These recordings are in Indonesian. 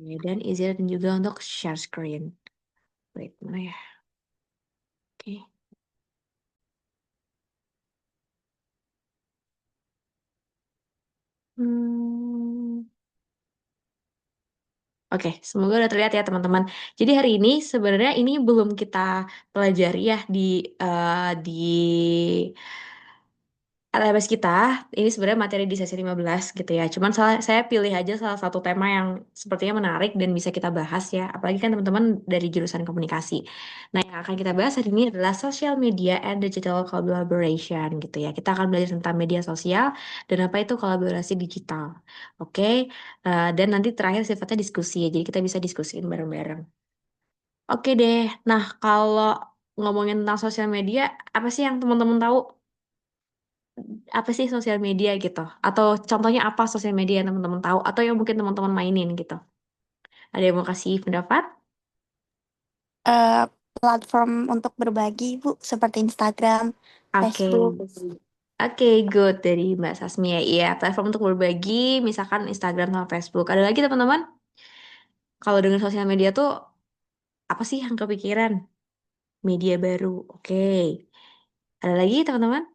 Oke, dan izin juga untuk share screen. Wait, mana ya? Oke. Hmm. Oke, semoga udah terlihat ya teman-teman. Jadi hari ini sebenarnya ini belum kita pelajari ya di LMS kita. Ini sebenarnya materi di sesi 15 gitu ya. Cuman saya pilih aja salah satu tema yang sepertinya menarik dan bisa kita bahas ya. Apalagi kan teman-teman dari jurusan komunikasi. Nah, yang akan kita bahas hari ini adalah social media and digital collaboration gitu ya. Kita akan belajar tentang media sosial dan apa itu kolaborasi digital. Oke. Dan nanti terakhir sifatnya diskusi ya. Jadi kita bisa diskusiin bareng-bareng. Oke deh. Nah, kalau ngomongin tentang sosial media, apa sih yang teman-teman tahu? Apa sih sosial media gitu? Atau contohnya apa sosial media yang teman-teman tahu? Atau yang mungkin teman-teman mainin gitu? Ada yang mau kasih pendapat? eh, Platform untuk berbagi, Bu, seperti Instagram, Oke. Facebook. Oke, good dari Mbak Sasmi ya. Iya, platform untuk berbagi, misalkan Instagram sama Facebook. Ada lagi teman-teman? Kalau dengan sosial media tuh, apa sih yang kepikiran? Media baru. Oke. Ada lagi teman-teman?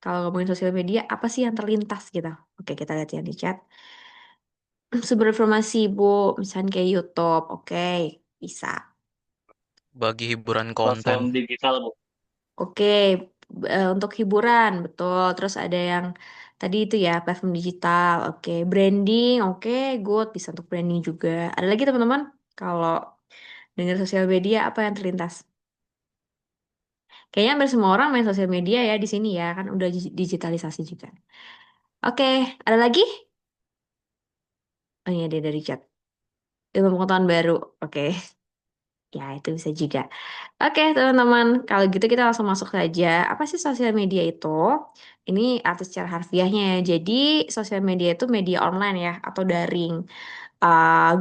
Kalau ngomongin sosial media, apa sih yang terlintas gitu? Oke, kita lihat yang di chat. Sumber informasi, Bu. Misalnya kayak YouTube. Oke, bisa. Bagi hiburan konten. Platform digital, Bu. Oke, untuk hiburan, betul. Terus ada yang tadi itu ya, platform digital. Oke, branding. Oke, good. Bisa untuk branding juga. Ada lagi teman-teman? Kalau dengan sosial media, apa yang terlintas? Kayaknya hampir semua orang main sosial media ya di sini ya, kan udah digitalisasi juga. Oke, ada lagi? Oh iya, dari chat. Ilmu pengetahuan baru. Oke. Ya, itu bisa juga. Oke, teman-teman. Kalau gitu kita langsung masuk saja. Apa sih sosial media itu? Ini arti secara harfiahnya ya. Jadi, sosial media itu media online ya, atau daring.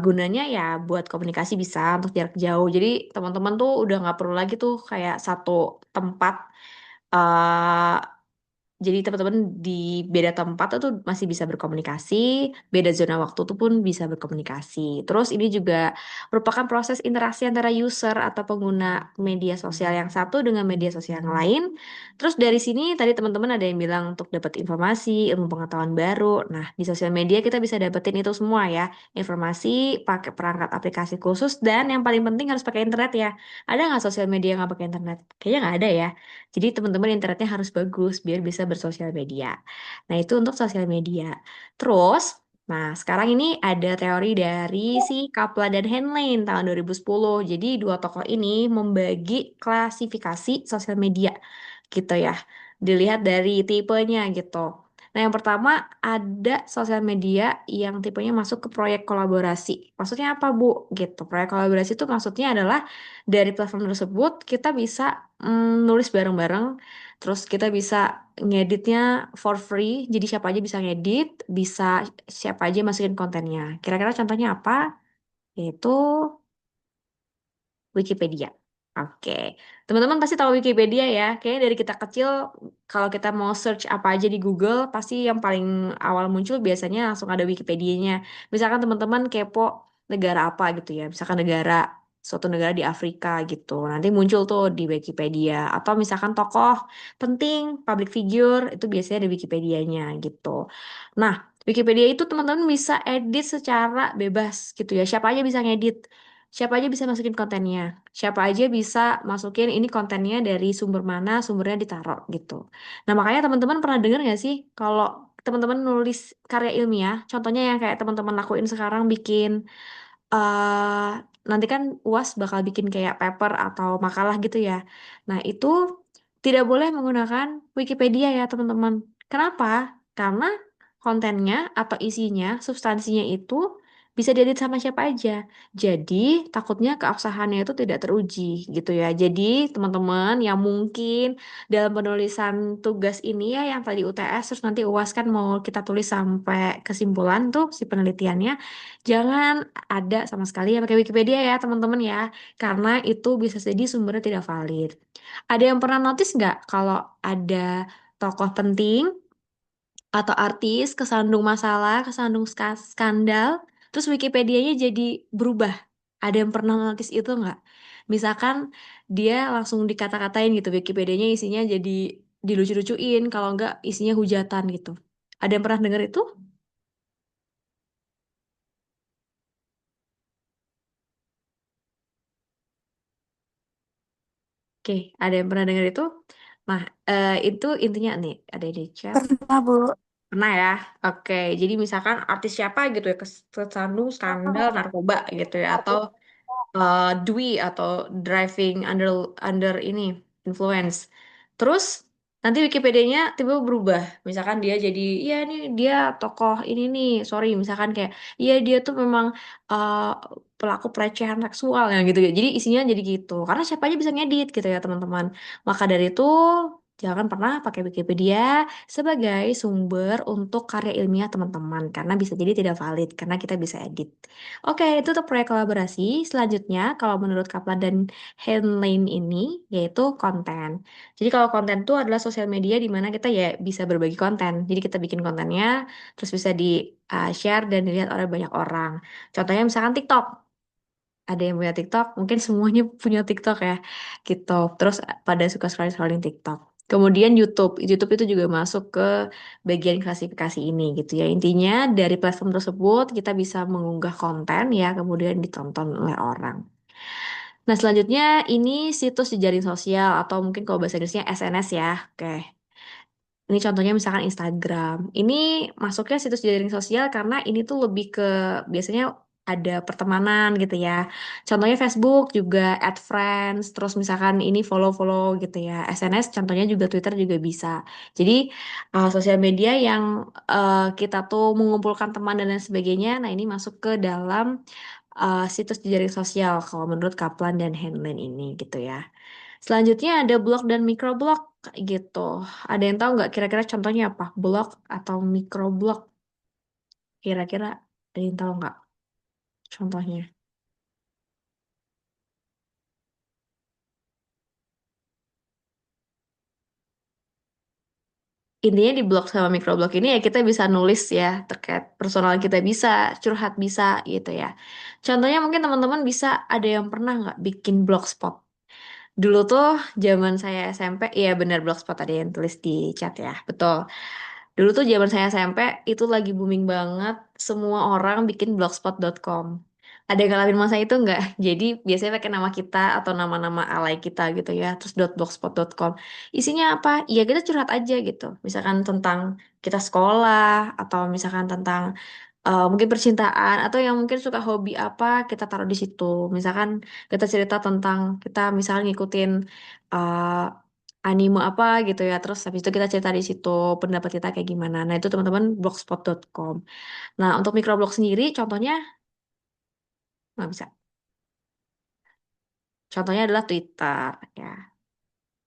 Gunanya ya buat komunikasi bisa untuk jarak jauh. Jadi, teman-teman tuh udah nggak perlu lagi tuh kayak satu tempat eh, jadi teman-teman di beda tempat itu masih bisa berkomunikasi, beda zona waktu itu pun bisa berkomunikasi. Terus ini juga merupakan proses interaksi antara user atau pengguna media sosial yang satu dengan media sosial yang lain. Terus dari sini tadi teman-teman ada yang bilang untuk dapat informasi, ilmu pengetahuan baru. Nah, di sosial media kita bisa dapetin itu semua ya. Informasi pakai perangkat aplikasi khusus dan yang paling penting harus pakai internet ya. Ada nggak sosial media yang nggak pakai internet? Kayaknya nggak ada ya. Jadi teman-teman internetnya harus bagus biar bisa bersosial media. Nah, itu untuk sosial media. Terus, nah sekarang ini ada teori dari si Kaplan dan Henlein tahun 2010. Jadi dua tokoh ini membagi klasifikasi sosial media gitu ya. Dilihat dari tipenya gitu. Nah, yang pertama ada sosial media yang tipenya masuk ke proyek kolaborasi. Maksudnya apa, Bu? Gitu. Proyek kolaborasi itu maksudnya adalah dari platform tersebut kita bisa nulis bareng-bareng, terus kita bisa ngeditnya for free, jadi siapa aja bisa ngedit, bisa siapa aja masukin kontennya. Kira-kira contohnya apa? Yaitu Wikipedia. Oke, teman-teman pasti tahu Wikipedia ya. Kayaknya dari kita kecil, kalau kita mau search apa aja di Google, pasti yang paling awal muncul biasanya langsung ada Wikipedia-nya. Misalkan teman-teman kepo negara apa gitu ya, misalkan suatu negara di Afrika gitu. Nanti muncul tuh di Wikipedia. Atau misalkan tokoh penting, public figure, itu biasanya di Wikipedia-nya gitu. Nah, Wikipedia itu teman-teman bisa edit secara bebas gitu ya. Siapa aja bisa ngedit. Siapa aja bisa masukin kontennya. Siapa aja bisa masukin ini kontennya dari sumber mana, sumbernya ditaruh gitu. Nah, makanya teman-teman pernah dengar nggak sih kalau teman-teman nulis karya ilmiah, contohnya yang kayak teman-teman lakuin sekarang bikin eh nanti kan UAS bakal bikin kayak paper atau makalah gitu ya. Nah, itu tidak boleh menggunakan Wikipedia ya, teman-teman. Kenapa? Karena kontennya atau isinya, substansinya itu bisa diedit sama siapa aja. Jadi, takutnya keabsahannya itu tidak teruji gitu ya. Jadi, teman-teman yang mungkin dalam penulisan tugas ini ya yang tadi UTS terus nanti UAS kan mau kita tulis sampai kesimpulan tuh si penelitiannya, jangan ada sama sekali yang pakai Wikipedia ya, teman-teman ya. Karena itu bisa jadi sumbernya tidak valid. Ada yang pernah notice nggak kalau ada tokoh penting atau artis kesandung masalah, kesandung skandal, terus Wikipedianya jadi berubah. Ada yang pernah notice itu nggak? Misalkan dia langsung dikata-katain gitu, Wikipedianya isinya jadi dilucu-lucuin, kalau nggak isinya hujatan gitu. Ada yang pernah denger itu? Oke, ada yang pernah denger itu? Nah, itu intinya nih, ada di chat. Pernah, Bu. Pernah ya? Oke, jadi misalkan artis siapa gitu ya, kesandung skandal narkoba gitu ya, atau Dwi atau driving under under ini influence. Terus nanti Wikipedianya tiba-tiba berubah. Misalkan dia jadi, iya nih dia tokoh ini nih, sorry, misalkan kayak, iya dia tuh memang uh, pelaku pelecehan seksual ya gitu ya. Jadi isinya jadi gitu. Karena siapa aja bisa ngedit gitu ya teman-teman. Maka dari itu jangan pernah pakai Wikipedia sebagai sumber untuk karya ilmiah teman-teman karena bisa jadi tidak valid karena kita bisa edit. Oke, itu untuk proyek kolaborasi. Selanjutnya, kalau menurut Kaplan dan Henlane ini, yaitu konten. Jadi kalau konten itu adalah sosial media di mana kita ya bisa berbagi konten. Jadi kita bikin kontennya, terus bisa di-share dan dilihat oleh banyak orang. Contohnya misalkan TikTok. Ada yang punya TikTok, mungkin semuanya punya TikTok ya, gitu. Terus pada suka scrolling-scrolling TikTok. Kemudian YouTube, YouTube itu juga masuk ke bagian klasifikasi ini gitu ya. Intinya dari platform tersebut kita bisa mengunggah konten ya, kemudian ditonton oleh orang. Nah selanjutnya ini situs jejaring sosial atau mungkin kalau bahasa Inggrisnya SNS ya. Oke. Ini contohnya misalkan Instagram. Ini masuknya situs jaring sosial karena ini tuh lebih ke biasanya ada pertemanan gitu ya. Contohnya Facebook juga add friends, terus misalkan ini follow-follow gitu ya. SNS contohnya juga Twitter juga bisa. Jadi sosial media yang kita tuh mengumpulkan teman dan lain sebagainya. Nah ini masuk ke dalam situs jejaring sosial kalau menurut Kaplan dan Henlin ini gitu ya. Selanjutnya ada blog dan microblog gitu. Ada yang tahu nggak kira-kira contohnya apa? Blog atau microblog? Kira-kira ada yang tahu nggak contohnya? Intinya di blog sama microblog ini ya kita bisa nulis ya terkait personal kita bisa, curhat bisa gitu ya. Contohnya mungkin teman-teman bisa ada yang pernah nggak bikin blogspot. Dulu tuh zaman saya SMP, iya benar blogspot ada yang tulis di chat ya, betul. Dulu tuh zaman saya SMP itu lagi booming banget. Semua orang bikin blogspot.com. Ada yang ngalamin masa itu nggak? Jadi biasanya pakai nama kita atau nama-nama alay kita gitu ya. Terus .blogspot.com. Isinya apa? Ya kita curhat aja gitu. Misalkan tentang kita sekolah atau misalkan tentang mungkin percintaan atau yang mungkin suka hobi apa kita taruh di situ. Misalkan kita cerita tentang kita misalnya ngikutin uh, anime apa gitu ya. Terus habis itu kita cerita di situ pendapat kita kayak gimana. Nah, itu teman-teman blogspot.com. Nah, untuk microblog sendiri contohnya nggak bisa. Contohnya adalah Twitter ya.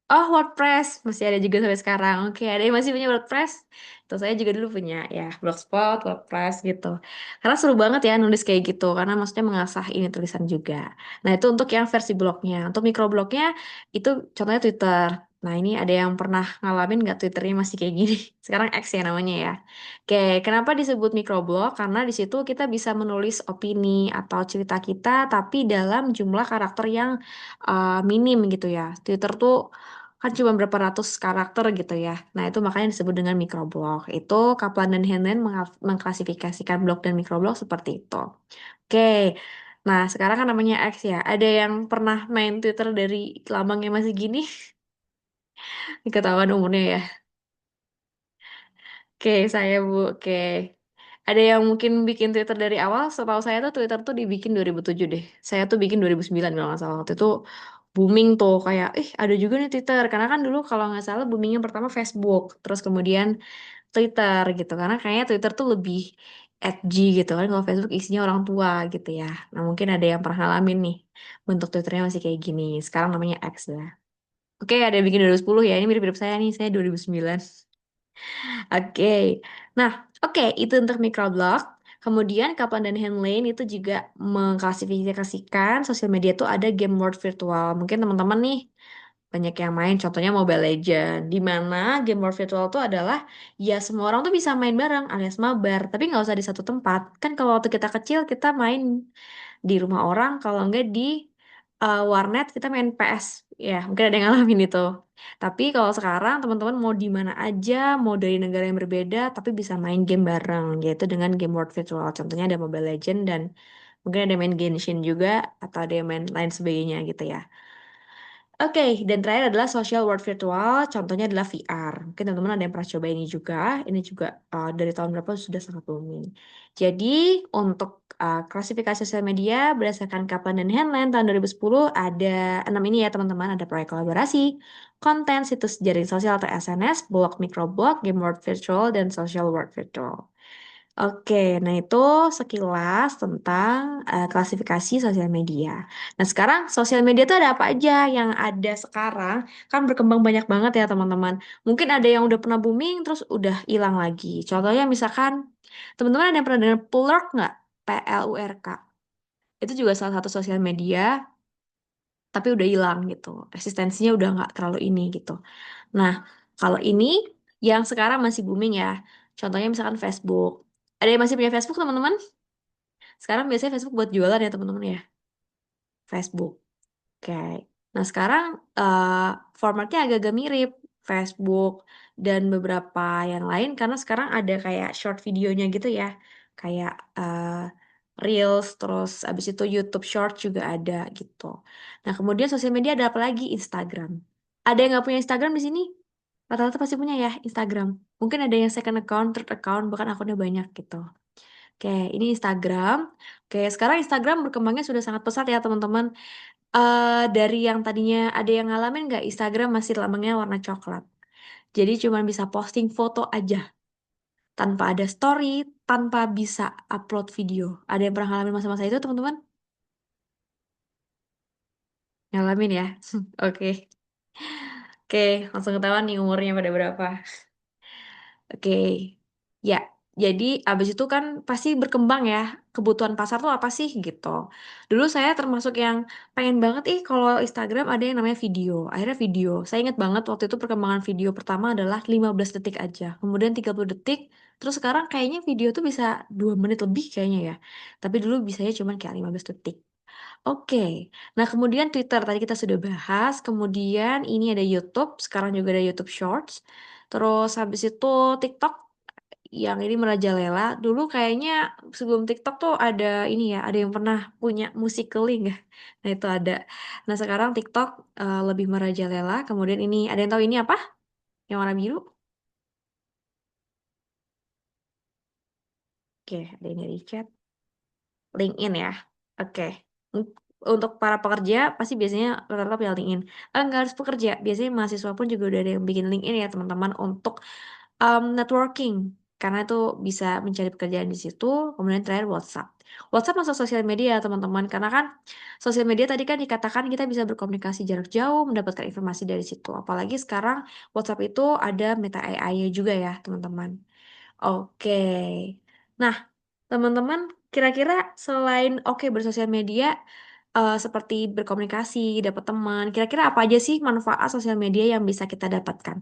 Oh, WordPress masih ada juga sampai sekarang. Oke, ada yang masih punya WordPress? Tuh saya juga dulu punya ya, Blogspot, WordPress gitu. Karena seru banget ya nulis kayak gitu, karena maksudnya mengasah ini tulisan juga. Nah, itu untuk yang versi blognya. Untuk microblognya itu contohnya Twitter. Nah, ini ada yang pernah ngalamin nggak Twitternya masih kayak gini? Sekarang X ya namanya ya. Oke, kenapa disebut microblog? Karena di situ kita bisa menulis opini atau cerita kita, tapi dalam jumlah karakter yang minim gitu ya. Twitter tuh kan cuma berapa ratus karakter gitu ya. Nah, itu makanya disebut dengan microblog. Itu Kaplan dan Hanlen mengklasifikasikan blog dan microblog seperti itu. Oke. Nah, sekarang kan namanya X ya. Ada yang pernah main Twitter dari lambangnya masih gini? Ketahuan umurnya ya. Oke, saya Bu. Oke. Ada yang mungkin bikin Twitter dari awal. Setahu saya tuh Twitter tuh dibikin 2007 deh. Saya tuh bikin 2009 kalau nggak salah. Waktu itu booming tuh kayak, ada juga nih Twitter. Karena kan dulu kalau nggak salah boomingnya pertama Facebook. Terus kemudian Twitter gitu. Karena kayaknya Twitter tuh lebih edgy gitu kan. Kalau Facebook isinya orang tua gitu ya. Nah mungkin ada yang pernah ngalamin nih. Bentuk Twitternya masih kayak gini. Sekarang namanya X lah. Oke, ada yang bikin 2010 ya. Ini mirip-mirip saya nih. Saya 2009. Oke. Nah, oke, itu untuk microblog. Kemudian Kaplan dan Henlane itu juga mengklasifikasikan sosial media itu ada game world virtual. Mungkin teman-teman nih banyak yang main. Contohnya Mobile Legend, di mana game world virtual itu adalah ya semua orang tuh bisa main bareng alias mabar, tapi nggak usah di satu tempat. Kan kalau waktu kita kecil kita main di rumah orang, kalau enggak di warnet kita main PS. Ya, mungkin ada yang ngalamin itu. Tapi kalau sekarang teman-teman mau di mana aja, mau dari negara yang berbeda, tapi bisa main game bareng, yaitu dengan game world virtual. Contohnya ada Mobile Legend dan mungkin ada main Genshin juga, atau ada yang main lain sebagainya gitu ya. Oke, dan terakhir adalah social world virtual, contohnya adalah VR. Mungkin teman-teman ada yang pernah coba ini juga. Ini juga dari tahun berapa sudah sangat booming. Jadi, untuk klasifikasi sosial media berdasarkan Kaplan dan Hanlon tahun 2010 ada 6 ini ya teman-teman. Ada proyek kolaborasi, konten, situs jaring sosial atau SNS, blog, microblog, game world virtual, dan social world virtual. Oke, nah itu sekilas tentang klasifikasi sosial media. Nah sekarang sosial media itu ada apa aja yang ada sekarang? Kan berkembang banyak banget ya teman-teman. Mungkin ada yang udah pernah booming terus udah hilang lagi. Contohnya misalkan teman-teman ada yang pernah dengar Plurk nggak? PLURK. Itu juga salah satu sosial media tapi udah hilang gitu. Eksistensinya udah nggak terlalu ini gitu. Nah kalau ini yang sekarang masih booming ya. Contohnya misalkan Facebook. Ada yang masih punya Facebook teman-teman? Sekarang biasanya Facebook buat jualan ya teman-teman ya. Facebook. Oke. Nah sekarang eh, formatnya agak-agak mirip Facebook dan beberapa yang lain karena sekarang ada kayak short videonya gitu ya. Kayak Reels, terus abis itu YouTube Short juga ada gitu. Nah kemudian sosial media ada apa lagi? Instagram. Ada yang nggak punya Instagram di sini? Rata-rata pasti punya ya Instagram. Mungkin ada yang second account, third account, bahkan akunnya banyak gitu. Oke, ini Instagram. Oke, sekarang Instagram berkembangnya sudah sangat pesat ya teman-teman. Dari yang tadinya ada yang ngalamin nggak Instagram masih lambangnya warna coklat. Jadi cuma bisa posting foto aja, tanpa ada story, tanpa bisa upload video. Ada yang pernah ngalamin masa-masa itu teman-teman? Ngalamin ya? Oke. Oke, langsung ketahuan nih umurnya pada berapa. Oke, ya. Jadi abis itu kan pasti berkembang ya kebutuhan pasar tuh apa sih gitu. Dulu saya termasuk yang pengen banget kalau Instagram ada yang namanya video. Akhirnya video. Saya ingat banget waktu itu perkembangan video pertama adalah 15 detik aja. Kemudian 30 detik. Terus sekarang kayaknya video tuh bisa 2 menit lebih kayaknya ya. Tapi dulu bisanya cuma kayak 15 detik. Oke, nah kemudian Twitter tadi kita sudah bahas, kemudian ini ada YouTube, sekarang juga ada YouTube Shorts, terus habis itu TikTok yang ini merajalela. Dulu kayaknya sebelum TikTok tuh ada ini ya, ada yang pernah punya Musical.ly nggak? Nah itu ada. Nah sekarang TikTok lebih merajalela, kemudian ini ada yang tahu ini apa? Yang warna biru? Oke, ada yang dari chat. LinkedIn ya. Oke. Un- Untuk para pekerja pasti biasanya rata-rata punya LinkedIn. Nggak harus pekerja, biasanya mahasiswa pun juga udah ada yang bikin LinkedIn ya teman-teman untuk networking. Karena itu bisa mencari pekerjaan di situ. Kemudian terakhir WhatsApp. WhatsApp masuk sosial media ya teman-teman. Karena kan sosial media tadi kan dikatakan kita bisa berkomunikasi jarak jauh, mendapatkan informasi dari situ. Apalagi sekarang WhatsApp itu ada Meta AI-nya juga ya teman-teman. Oke. Nah, teman-teman, kira-kira selain oke bersosial media, seperti berkomunikasi, dapat teman, kira-kira apa aja sih manfaat sosial media yang bisa kita dapatkan?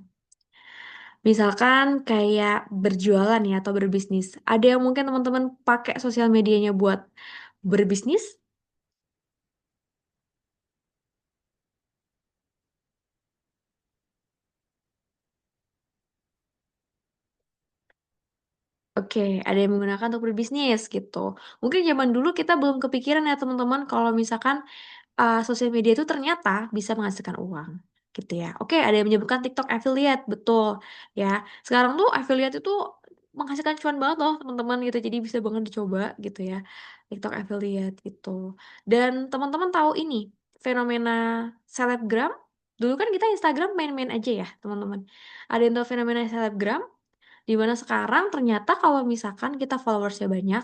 Misalkan kayak berjualan ya atau berbisnis. Ada yang mungkin teman-teman pakai sosial medianya buat berbisnis? Oke, ada yang menggunakan untuk berbisnis gitu. Mungkin zaman dulu kita belum kepikiran ya teman-teman kalau misalkan sosial media itu ternyata bisa menghasilkan uang gitu ya. Oke, ada yang menyebutkan TikTok affiliate, betul ya. Sekarang tuh affiliate itu menghasilkan cuan banget loh teman-teman gitu. Jadi bisa banget dicoba gitu ya. TikTok affiliate gitu. Dan teman-teman tahu ini fenomena selebgram? Dulu kan kita Instagram main-main aja ya, teman-teman. Ada yang tahu fenomena selebgram? Di mana sekarang ternyata kalau misalkan kita followersnya banyak,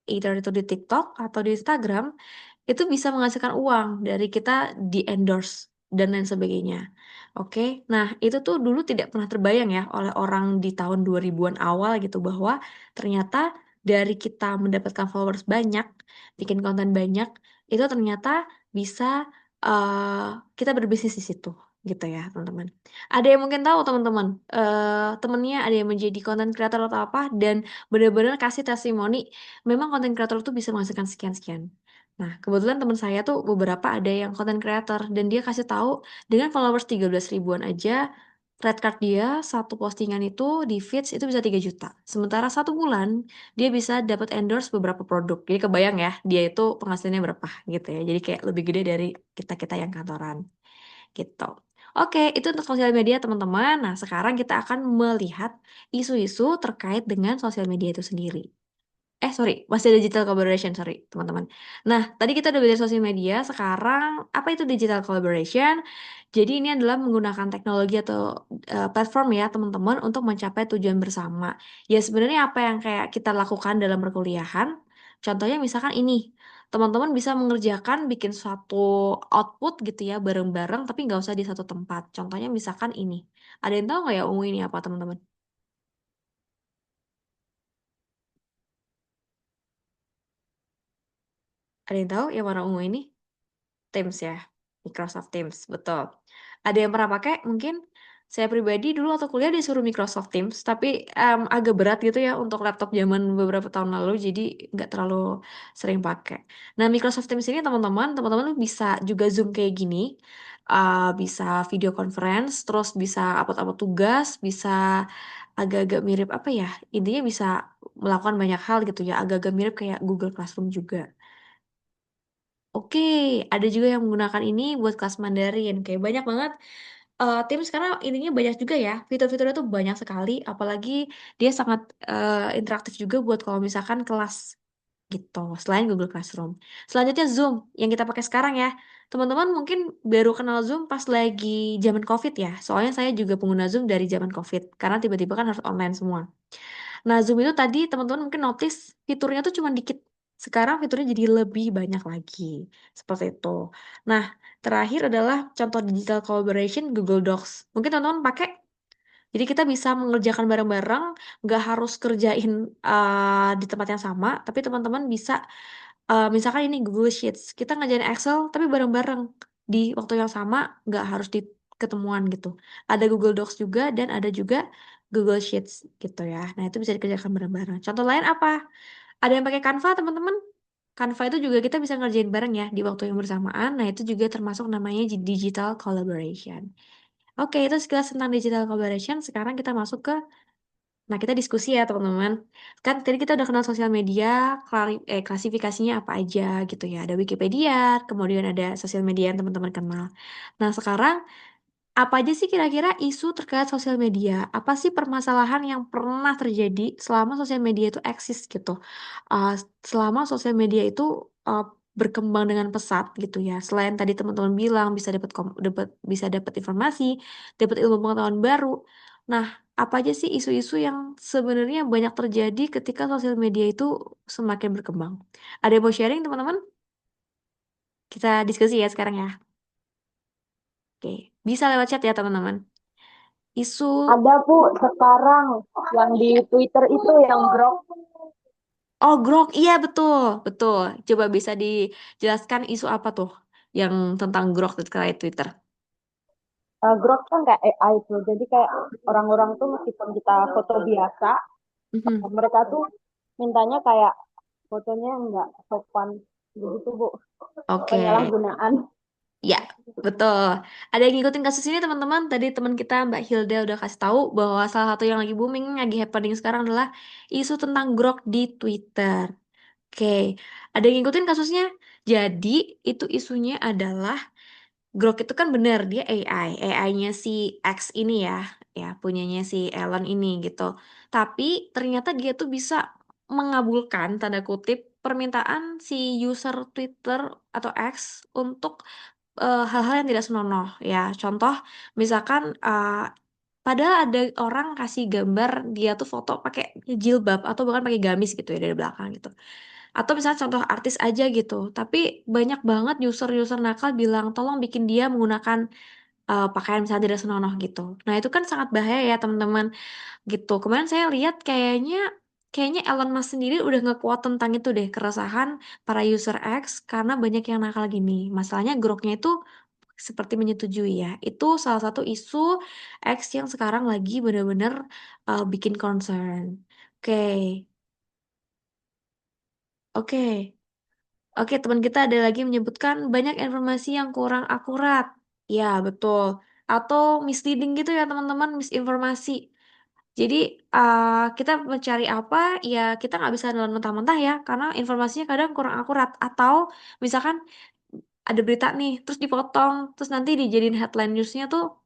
either itu di TikTok atau di Instagram, itu bisa menghasilkan uang dari kita di endorse dan lain sebagainya. Oke, nah itu tuh dulu tidak pernah terbayang ya oleh orang di tahun 2000-an awal gitu bahwa ternyata dari kita mendapatkan followers banyak, bikin konten banyak, itu ternyata bisa kita berbisnis di situ. gitu ya teman-teman. Ada yang mungkin tahu teman-teman, temennya ada yang menjadi konten kreator atau apa dan benar-benar kasih testimoni, memang konten kreator itu bisa menghasilkan sekian-sekian. Nah, kebetulan teman saya tuh beberapa ada yang konten kreator dan dia kasih tahu dengan followers 13 ribuan aja, red card dia satu postingan itu di feeds itu bisa 3 juta. Sementara satu bulan dia bisa dapat endorse beberapa produk. Jadi kebayang ya, dia itu penghasilannya berapa gitu ya. Jadi kayak lebih gede dari kita-kita yang kantoran gitu. Oke, itu untuk sosial media teman-teman. Nah, sekarang kita akan melihat isu-isu terkait dengan sosial media itu sendiri. Sorry, masih digital collaboration, sorry teman-teman. Nah, tadi kita udah belajar sosial media, sekarang apa itu digital collaboration? Jadi ini adalah menggunakan teknologi atau platform ya teman-teman untuk mencapai tujuan bersama. Ya sebenarnya apa yang kayak kita lakukan dalam perkuliahan, contohnya misalkan ini, teman-teman bisa mengerjakan bikin suatu output gitu ya bareng-bareng, tapi nggak usah di satu tempat. Contohnya misalkan ini. Ada yang tahu nggak ya ungu ini apa teman-teman? Ada yang tahu yang warna ungu ini? Teams ya, Microsoft Teams, betul. Ada yang pernah pakai? Mungkin saya pribadi dulu waktu kuliah disuruh Microsoft Teams, tapi agak berat gitu ya untuk laptop zaman beberapa tahun lalu, jadi nggak terlalu sering pakai. Nah, Microsoft Teams ini teman-teman bisa juga Zoom kayak gini, bisa video conference, terus bisa upload-upload tugas, bisa agak-agak mirip apa ya, intinya bisa melakukan banyak hal gitu ya, agak-agak mirip kayak Google Classroom juga. Oke, ada juga yang menggunakan ini buat kelas Mandarin. Kayak banyak banget Teams karena intinya banyak juga ya. Fitur-fiturnya tuh banyak sekali. Apalagi dia sangat interaktif juga buat kalau misalkan kelas gitu. Selain Google Classroom. Selanjutnya Zoom yang kita pakai sekarang ya. Teman-teman mungkin baru kenal Zoom pas lagi zaman COVID ya. Soalnya saya juga pengguna Zoom dari zaman COVID. Karena tiba-tiba kan harus online semua. Nah, Zoom itu tadi teman-teman mungkin notice fiturnya tuh cuma dikit. Sekarang fiturnya jadi lebih banyak lagi. Seperti itu. Nah, terakhir adalah contoh digital collaboration Google Docs. Mungkin teman-teman pakai, jadi kita bisa mengerjakan bareng-bareng, nggak harus kerjain di tempat yang sama, tapi teman-teman bisa, misalkan ini Google Sheets, kita ngerjain Excel, tapi bareng-bareng di waktu yang sama, nggak harus di ketemuan gitu. Ada Google Docs juga, dan ada juga Google Sheets gitu ya. Nah, itu bisa dikerjakan bareng-bareng. Contoh lain apa? Ada yang pakai Canva, teman-teman? Canva itu juga kita bisa ngerjain bareng ya di waktu yang bersamaan. Nah, itu juga termasuk namanya digital collaboration. Oke, itu sekilas tentang digital collaboration. Sekarang kita masuk ke, nah kita diskusi ya teman-teman. Kan tadi kita udah kenal sosial media, klasifikasinya apa aja gitu ya. Ada Wikipedia, kemudian ada sosial media yang teman-teman kenal. Nah, sekarang apa aja sih kira-kira isu terkait sosial media? Apa sih permasalahan yang pernah terjadi selama sosial media itu eksis gitu? Uh, Selama sosial media itu uh, berkembang dengan pesat gitu ya. Selain tadi teman-teman bilang bisa bisa dapat informasi, dapat ilmu pengetahuan baru. Nah, apa aja sih isu-isu yang sebenarnya banyak terjadi ketika sosial media itu semakin berkembang? Ada yang mau sharing teman-teman? Kita diskusi ya sekarang ya. Oke, bisa lewat chat ya teman-teman. Isu. Ada Bu, sekarang yang di Twitter itu yang Grok. Oh, Grok. Iya, betul. Betul. Coba bisa dijelaskan isu apa tuh yang tentang Grok terkait Twitter? Grok kan kayak AI tuh, jadi kayak orang-orang tuh meskipun kita foto biasa, Mhm. mereka tuh mintanya kayak fotonya nggak sopan begitu Bu. Oke. Penyalahgunaan. Ya, betul. Ada yang ngikutin kasus ini teman-teman? Tadi teman kita Mbak Hilda udah kasih tahu bahwa salah satu yang lagi booming, lagi happening sekarang adalah isu tentang Grok di Twitter. Oke, ada yang ngikutin kasusnya? Jadi, itu isunya adalah Grok itu kan bener dia AI, AI-nya si X ini ya punyanya si Elon ini gitu. Tapi ternyata dia tuh bisa mengabulkan tanda kutip permintaan si user Twitter atau X untuk hal-hal yang tidak senonoh ya. Contoh misalkan padahal ada orang kasih gambar dia tuh foto pakai jilbab atau bahkan pakai gamis gitu ya dari belakang gitu. Atau misalnya contoh artis aja gitu. Tapi banyak banget user-user nakal bilang tolong bikin dia menggunakan pakaian misalnya tidak senonoh gitu. Nah, itu kan sangat bahaya ya, teman-teman, gitu. Kemarin saya lihat kayaknya Elon Musk sendiri udah ngekuat tentang itu deh, keresahan para user X karena banyak yang nakal gini. Masalahnya groknya itu seperti menyetujui ya. Itu salah satu isu X yang sekarang lagi benar-benar bikin concern. Oke, oke. Oke, teman kita ada lagi menyebutkan banyak informasi yang kurang akurat. Ya, betul. Atau misleading gitu ya, teman-teman, misinformasi. Jadi, kita mencari apa, ya kita nggak bisa nelan mentah-mentah ya, karena informasinya kadang kurang akurat. Atau, misalkan ada berita nih, terus dipotong, terus nanti dijadiin headline newsnya tuh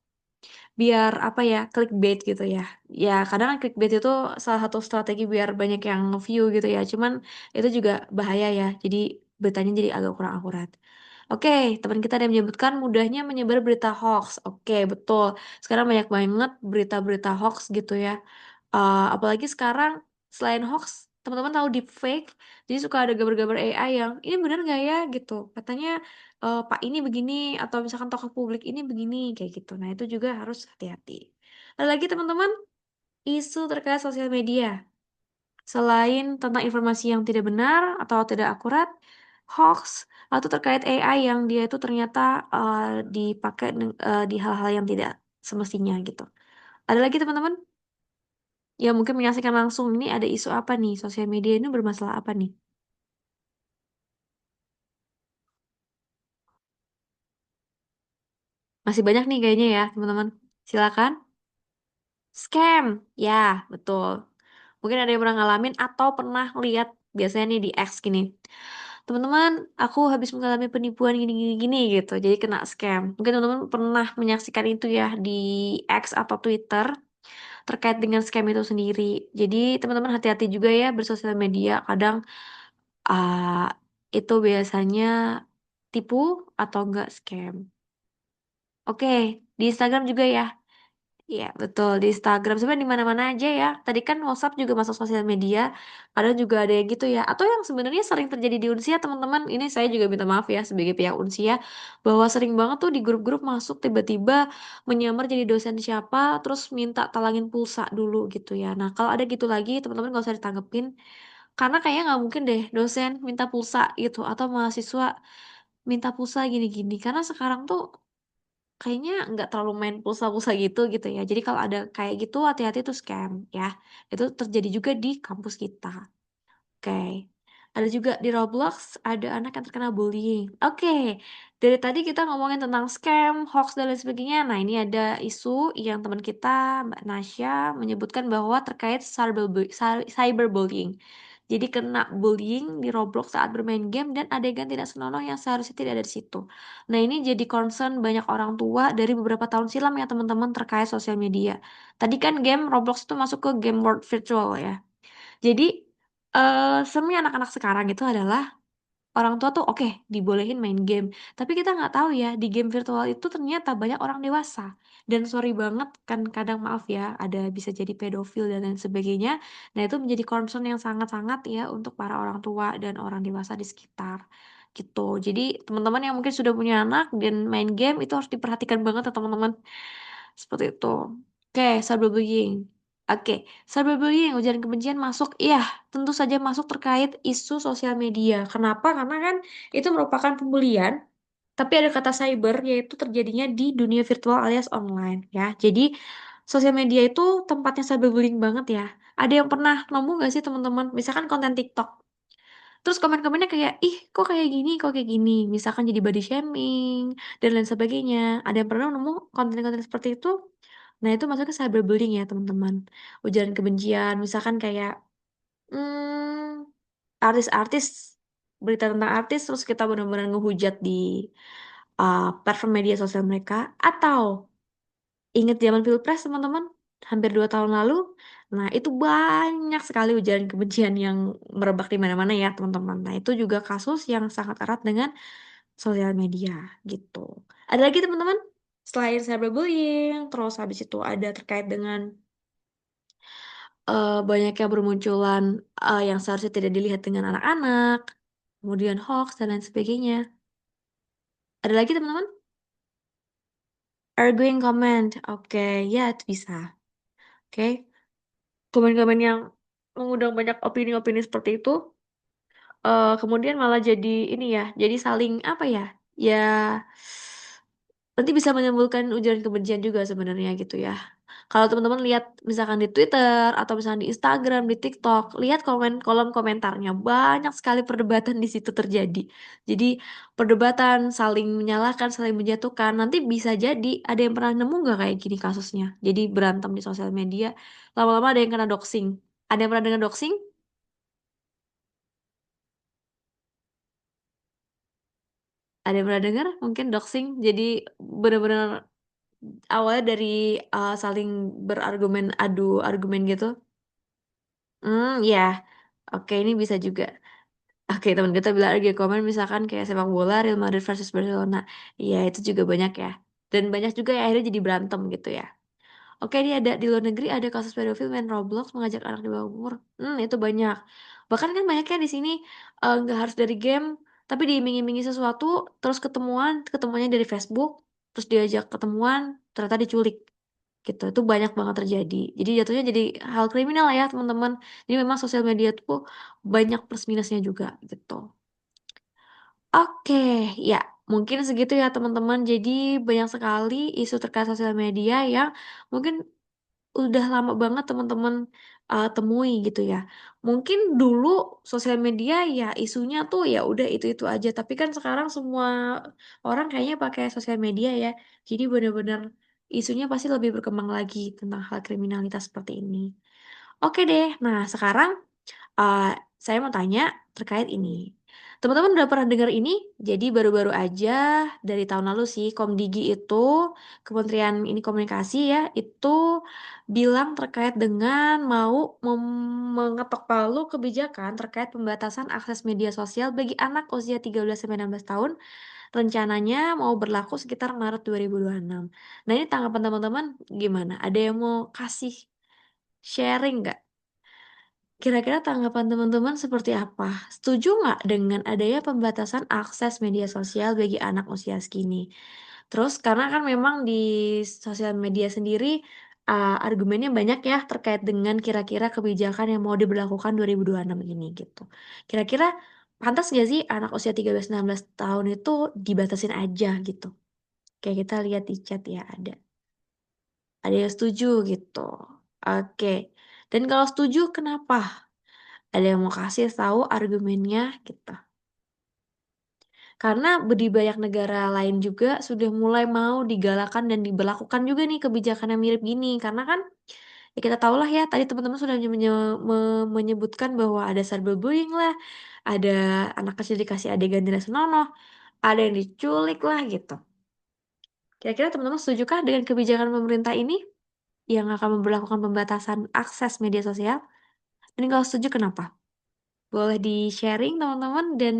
biar apa ya, clickbait gitu ya. Ya kadang kan clickbait itu salah satu strategi biar banyak yang view gitu ya. Cuman itu juga bahaya ya. Jadi beritanya jadi agak kurang akurat. Oke, teman kita ada yang menyebutkan mudahnya menyebar berita hoax. Oke, betul. Sekarang banyak banget berita-berita hoax gitu ya. Apalagi sekarang selain hoax, teman-teman tahu deepfake. Jadi suka ada gambar-gambar AI yang ini bener nggak ya gitu. Katanya Pak ini begini atau misalkan tokoh publik ini begini kayak gitu. Nah, itu juga harus hati-hati. Ada lagi teman-teman, isu terkait sosial media. Selain tentang informasi yang tidak benar atau tidak akurat, hoax atau terkait AI yang dia itu ternyata dipakai di hal-hal yang tidak semestinya gitu. Ada lagi teman-teman yang mungkin menyaksikan langsung ini ada isu apa nih? Sosial media ini bermasalah apa nih? Masih banyak nih kayaknya ya, teman-teman. Silakan. Scam. Ya, betul. Mungkin ada yang pernah ngalamin atau pernah lihat biasanya nih di X gini. Teman-teman, aku habis mengalami penipuan gini-gini gitu. Jadi kena scam. Mungkin teman-teman pernah menyaksikan itu ya di X atau Twitter terkait dengan scam itu sendiri. Jadi teman-teman hati-hati juga ya bersosial media. Kadang ah, itu biasanya tipu atau enggak scam. Oke, di Instagram juga ya. Iya, betul. Di Instagram sebenarnya di mana-mana aja ya. Tadi kan WhatsApp juga masuk sosial media. Kadang juga ada yang gitu ya. Atau yang sebenarnya sering terjadi di Unsia, teman-teman. Ini saya juga minta maaf ya sebagai pihak Unsia bahwa sering banget tuh di grup-grup masuk tiba-tiba menyamar jadi dosen siapa, terus minta talangin pulsa dulu gitu ya. Nah, kalau ada gitu lagi, teman-teman gak usah ditanggepin. Karena kayaknya nggak mungkin deh dosen minta pulsa gitu atau mahasiswa minta pulsa gini-gini. Karena sekarang tuh kayaknya nggak terlalu main pulsa-pulsa gitu ya. Jadi kalau ada kayak gitu hati-hati tuh scam ya. Itu terjadi juga di kampus kita. Oke. Ada juga di Roblox ada anak yang terkena bullying. Oke. Dari tadi kita ngomongin tentang scam, hoax dan lain sebagainya. Nah, ini ada isu yang teman kita Mbak Nasya menyebutkan bahwa terkait cyberbullying. Jadi kena bullying di Roblox saat bermain game dan adegan tidak senonoh yang seharusnya tidak ada di situ. Nah, ini jadi concern banyak orang tua dari beberapa tahun silam ya teman-teman terkait sosial media. Tadi kan game Roblox itu masuk ke game world virtual ya. Jadi semi anak-anak sekarang itu adalah orang tua tuh oke dibolehin main game. Tapi kita nggak tahu ya di game virtual itu ternyata banyak orang dewasa. Dan sorry banget kan kadang maaf ya ada bisa jadi pedofil dan lain sebagainya. Nah itu menjadi concern yang sangat-sangat ya untuk para orang tua dan orang dewasa di sekitar gitu. Jadi teman-teman yang mungkin sudah punya anak dan main game itu harus diperhatikan banget ya teman-teman. Seperti itu. Oke, cyberbullying. Oke, cyberbullying, ujaran kebencian masuk. Iya, tentu saja masuk terkait isu sosial media. Kenapa? Karena kan itu merupakan pembulian, tapi ada kata cyber, yaitu terjadinya di dunia virtual alias online, ya. Jadi, sosial media itu tempatnya cyberbullying banget ya. Ada yang pernah nemu gak sih teman-teman? Misalkan konten TikTok. Terus komen-komennya kayak, ih kok kayak gini, kok kayak gini. Misalkan jadi body shaming, dan lain sebagainya. Ada yang pernah nemu konten-konten seperti itu? Nah itu masuknya cyberbullying ya teman-teman. Ujaran kebencian, misalkan kayak artis-artis, berita tentang artis, terus kita benar-benar ngehujat di platform media sosial mereka. Atau ingat zaman Pilpres teman-teman? Hampir 2 tahun lalu. Nah, itu banyak sekali ujaran kebencian yang merebak di mana-mana ya, teman-teman. Nah, itu juga kasus yang sangat erat dengan sosial media gitu. Ada lagi teman-teman? Selain cyberbullying, terus habis itu ada terkait dengan banyaknya bermunculan yang seharusnya tidak dilihat dengan anak-anak, kemudian hoax dan lain sebagainya. Ada lagi teman-teman? Arguing comment, oke, ya itu bisa. Oke, komen-komen yang mengundang banyak opini-opini seperti itu, kemudian malah jadi ini ya, jadi saling apa ya, ya nanti bisa menimbulkan ujaran kebencian juga sebenarnya gitu ya. Kalau teman-teman lihat misalkan di Twitter atau misalkan di Instagram, di TikTok, lihat kolom komentarnya banyak sekali perdebatan di situ terjadi. Jadi perdebatan saling menyalahkan, saling menjatuhkan. Nanti bisa jadi ada yang pernah nemu nggak kayak gini kasusnya. Jadi berantem di sosial media, lama-lama ada yang kena doxing. Ada yang pernah dengar doxing? Ada yang pernah dengar? Mungkin doxing. Jadi benar-benar awalnya dari saling berargumen adu argumen gitu. Ya. Oke, ini bisa juga. Oke, teman kita bilang lagi komen misalkan kayak sepak bola Real Madrid versus Barcelona. Iya, itu juga banyak ya. Dan banyak juga yang akhirnya jadi berantem gitu ya. Oke, ini ada di luar negeri ada kasus pedofil main Roblox mengajak anak di bawah umur. Itu banyak. Bahkan kan banyaknya di sini nggak harus dari game, tapi diiming-imingi sesuatu, terus ketemuannya dari Facebook, terus diajak ketemuan, ternyata diculik gitu. Itu banyak banget terjadi. Jadi jatuhnya jadi hal kriminal ya, teman-teman. Jadi memang sosial media tuh banyak plus minusnya juga gitu. Oke, ya mungkin segitu ya teman-teman. Jadi banyak sekali isu terkait sosial media yang mungkin udah lama banget teman-teman temui gitu ya. Mungkin dulu sosial media ya isunya tuh ya udah itu-itu aja. Tapi kan sekarang semua orang kayaknya pakai sosial media ya. Jadi benar-benar isunya pasti lebih berkembang lagi tentang hal kriminalitas seperti ini. Oke deh, nah sekarang uh, saya mau tanya terkait ini. Teman-teman udah pernah dengar ini? Jadi baru-baru aja dari tahun lalu sih Komdigi itu Kementerian ini komunikasi ya itu bilang terkait dengan mau mengetok palu kebijakan terkait pembatasan akses media sosial bagi anak usia 13-19 tahun. Rencananya mau berlaku sekitar Maret 2026. Nah ini tanggapan teman-teman gimana? Ada yang mau kasih sharing nggak? Kira-kira tanggapan teman-teman seperti apa? Setuju nggak dengan adanya pembatasan akses media sosial bagi anak usia segini? Terus karena kan memang di sosial media sendiri argumennya banyak ya terkait dengan kira-kira kebijakan yang mau diberlakukan 2026 ini gitu. Kira-kira pantas nggak sih anak usia 13-16 tahun itu dibatasin aja gitu? Kayak kita lihat di chat ya ada. Ada yang setuju gitu. Oke. Dan kalau setuju kenapa? Ada yang mau kasih tahu argumennya gitu. Karena di banyak negara lain juga sudah mulai mau digalakan dan diberlakukan juga nih kebijakan yang mirip gini. Karena kan ya kita tahu lah ya tadi teman-teman sudah menyebutkan bahwa ada cyberbullying lah, ada anak kecil dikasih adegan tidak senonoh, ada yang diculik lah gitu. Kira-kira teman-teman setujukah dengan kebijakan pemerintah ini yang akan memberlakukan pembatasan akses media sosial? Dan kalau setuju kenapa? Boleh di-sharing teman-teman dan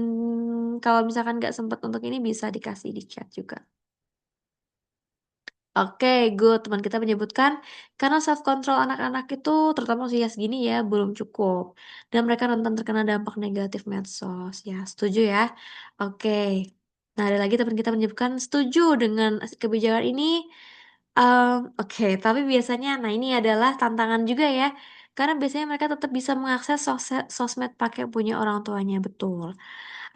kalau misalkan nggak sempat untuk ini bisa dikasih di chat juga. Oke, good. Teman kita menyebutkan karena self control anak-anak itu terutama usia segini ya belum cukup dan mereka rentan terkena dampak negatif medsos. Ya, setuju ya. Oke. Nah, ada lagi teman kita menyebutkan setuju dengan kebijakan ini. Oke, tapi biasanya, nah ini adalah tantangan juga ya, karena biasanya mereka tetap bisa mengakses sosmed pakai punya orang tuanya, betul.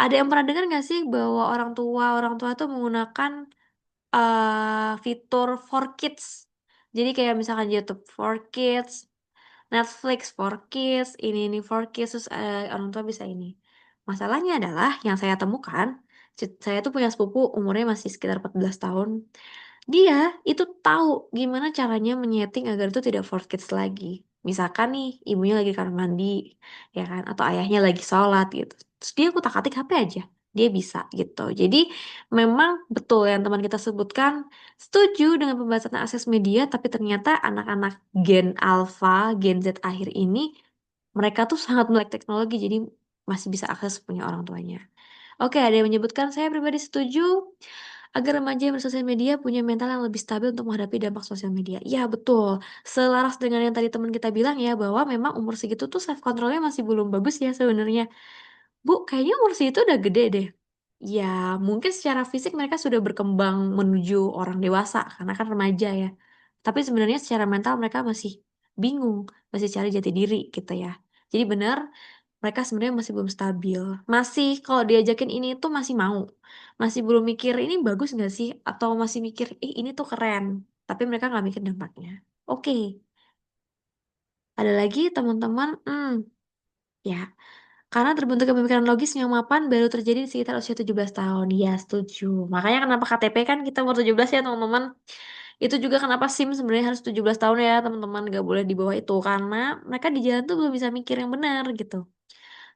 Ada yang pernah dengar nggak sih bahwa orang tua tuh menggunakan fitur for kids. Jadi kayak misalkan YouTube for kids, Netflix for kids, ini for kids, terus orang tua bisa ini. Masalahnya adalah yang saya temukan, saya tuh punya sepupu umurnya masih sekitar 14 tahun. Dia itu tahu gimana caranya menyeting agar itu tidak for kids lagi. Misalkan nih, ibunya lagi di kamar mandi, ya kan, atau ayahnya lagi sholat gitu. Terus dia kutak-atik HP aja, dia bisa gitu. Jadi memang betul yang teman kita sebutkan, setuju dengan pembahasan akses media, tapi ternyata anak-anak Gen Alpha, Gen Z akhir ini, mereka tuh sangat melek teknologi, jadi masih bisa akses punya orang tuanya. Oke, ada yang menyebutkan saya pribadi setuju agar remaja yang bersosial media punya mental yang lebih stabil untuk menghadapi dampak sosial media. Ya, betul. Selaras dengan yang tadi teman kita bilang ya, bahwa memang umur segitu tuh self controlnya masih belum bagus ya sebenarnya. Bu, kayaknya umur segitu udah gede deh. Ya, mungkin secara fisik mereka sudah berkembang menuju orang dewasa karena kan remaja ya. Tapi sebenarnya secara mental mereka masih bingung, masih cari jati diri gitu ya. Jadi benar mereka sebenarnya masih belum stabil. Masih kalau diajakin ini tuh masih mau. Masih belum mikir ini bagus nggak sih? Atau masih mikir, ih ini tuh keren. Tapi mereka nggak mikir dampaknya. Oke, ada lagi teman-teman, ya. Karena terbentuknya pemikiran logis yang mapan baru terjadi di sekitar usia 17 tahun. Ya, setuju. Makanya kenapa KTP kan kita umur 17 ya, teman-teman. Itu juga kenapa SIM sebenarnya harus 17 tahun ya, teman-teman. Gak boleh di bawah itu. Karena mereka di jalan tuh belum bisa mikir yang benar gitu.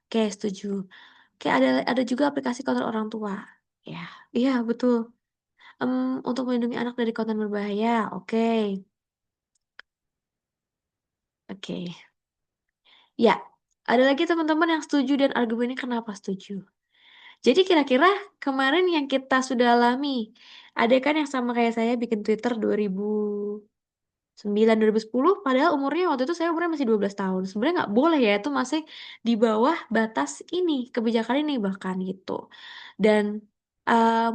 Oke, setuju. Oke, ada juga aplikasi kontrol orang tua. Ya, iya betul. Untuk melindungi anak dari konten berbahaya. Oke, oke. Ya, ada lagi teman-teman yang setuju dan argumennya kenapa setuju. Jadi kira-kira kemarin yang kita sudah alami, ada kan yang sama kayak saya bikin Twitter 2009 2010, padahal umurnya waktu itu saya umurnya masih 12 tahun. Sebenarnya nggak boleh ya, itu masih di bawah batas ini, kebijakan ini bahkan gitu. Dan